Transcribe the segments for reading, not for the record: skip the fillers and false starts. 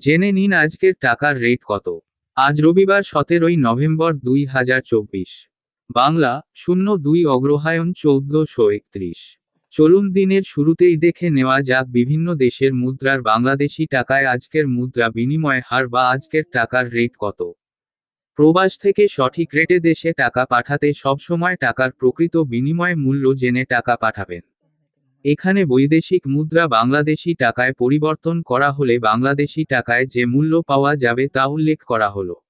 জেনে নিন আজকের টাকার রেট কত। আজ রবিবার 17ই নভেম্বর 2024। বাংলা 02 অগ্রহায়ণ 1431। চলুন দিনের শুরুতেই দেখে নেওয়া যাক বিভিন্ন দেশের মুদ্রার বাংলাদেশি টাকায় আজকের মুদ্রা বিনিময় হার বা আজকের টাকার রেট কত। প্রবাস থেকে সঠিক রেটে দেশে টাকা পাঠাতে সবসময় টাকার প্রকৃত বিনিময় মূল্য জেনে টাকা পাঠাবেন। এখানে বৈদেশিক মুদ্রা বাংলাদেশি টাকায় পরিবর্তন করা হলে বাংলাদেশি টাকায় যে মূল্য পাওয়া যাবে তা উল্লেখ করা হলো।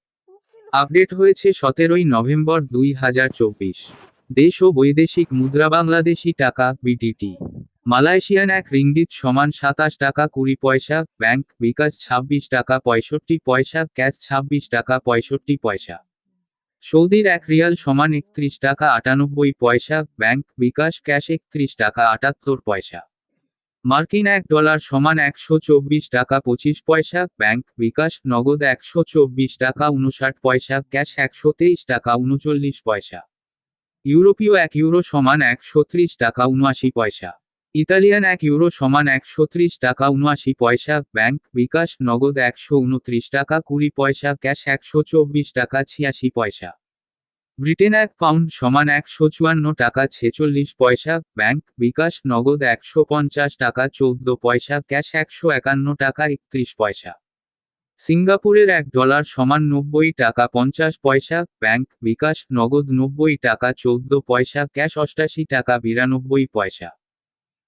আপডেট হয়েছে 17ই নভেম্বর 2024। দেশ ও বৈদেশিক মুদ্রা বাংলাদেশি টাকা বিটিটি। মালয়েশিয়ান এক রিঙ্গিত সমান 27 টাকা 20 পয়সা, ব্যাংক বিকাশ 26 টাকা 65 পয়সা, ক্যাশ 26 টাকা 65 পয়সা। সৌদির এক রিয়াল সমান 31 টাকা 98 পয়সা, ব্যাংক বিকাশ ক্যাশ 31 টাকা 78 পয়সা। মার্কিন $1 সমান 124 টাকা 25 পয়সা, ব্যাংক বিকাশ নগদ 124 টাকা 59 পয়সা, ক্যাশ 123 টাকা 39 পয়সা। ইউরোপীয় €1 সমান 130 টাকা 79 পয়সা। ইতালিয়ান €1 সমান 130 টাকা 79 পয়সা, ব্যাংক বিকাশ নগদ 129 টাকা 20 পয়সা, ক্যাশ 124 টাকা 86 পয়সা। ব্রিটেন এক পাউন্ড সমান 154 টাকা 46 পয়সা, ব্যাংক বিকাশ নগদ 150 টাকা 14 পয়সা, ক্যাশ 151 টাকা 31 পয়সা। সিঙ্গাপুরের $1 সমান 90 টাকা 50 পয়সা, ব্যাংক বিকাশ নগদ 90 টাকা 14 পয়সা, ক্যাশ 88 টাকা 92 পয়সা।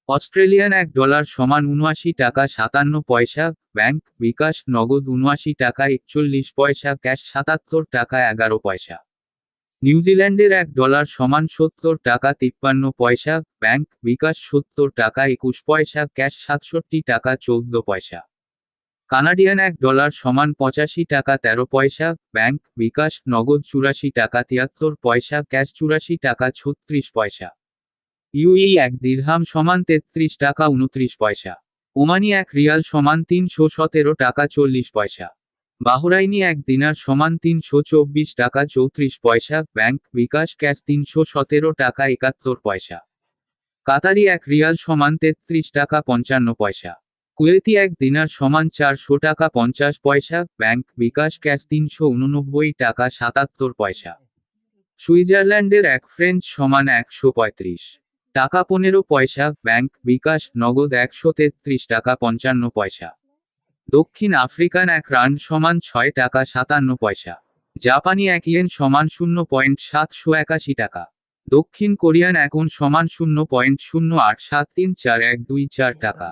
অস্ট্রেলিয়ান $1 সমান 79 টাকা 57 পয়সা, ব্যাংক বিকাশ নগদ 79 টাকা 41 পয়সা, ক্যাশ 77 টাকা 11 পয়সা। নিউজিল্যান্ডের $1 সমান 70 টাকা 53 পয়সা, ব্যাংক বিকাশ 70 টাকা 21 পয়সা, ক্যাশ 67 টাকা 14 পয়সা। কানাডিয়ান $1 সমান 85 টাকা 13 পয়সা, ব্যাংক বিকাশ নগদ 84 টাকা 73 পয়সা, ক্যাশ 84 টাকা 36 পয়সা। ইউএই এক দিরহাম সমান 33 টাকা 29 পয়সা। ওমানি এক রিয়াল সমান 317 টাকা 40 পয়সা। বাহরাইনি এক দিনার সমান 324 টাকা 34 পয়সা, ব্যাংক বিকাশ ক্যাশ 317 টাকা 71 পয়সা। কাতারি এক রিয়াল সমান 33 টাকা 55 পয়সা। কুয়েতি এক দিনার সমান 400 টাকা 50 পয়সা, ব্যাংক বিকাশ ক্যাশ 389 টাকা 77 পয়সা। সুইজারল্যান্ডের এক ফ্রেঞ্চ সমান 135 টাকা 15 পয়সা, ব্যাংক বিকাশ নগদ 133 টাকা 55 পয়সা। দক্ষিণ আফ্রিকান এক রান্ড সমান 6 টাকা 57 পয়সা। জাপানি এক ইয়েন সমান 0.781 টাকা। দক্ষিণ কোরিয়ান এক ওন সমান 0.087341224 টাকা।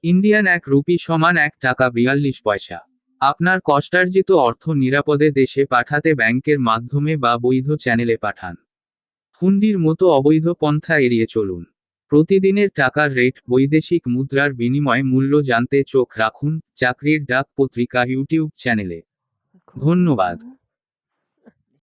ইন্ডিয়ান এক রুপি সমান 1 টাকা 42 পয়সা। আপনার কষ্টার্জিত অর্থ নিরাপদে দেশে পাঠাতে ব্যাংকের মাধ্যমে বা বৈধ চ্যানেলে পাঠান। হুন্ডির মতো অবৈধ পন্থা এড়িয়ে চলুন। প্রতিদিনের টাকার রেট, বৈদেশিক মুদ্রার বিনিময় মূল্য জানতে চোখ রাখুন চাকরির ডাক পত্রিকা ইউটিউব চ্যানেলে। ধন্যবাদ।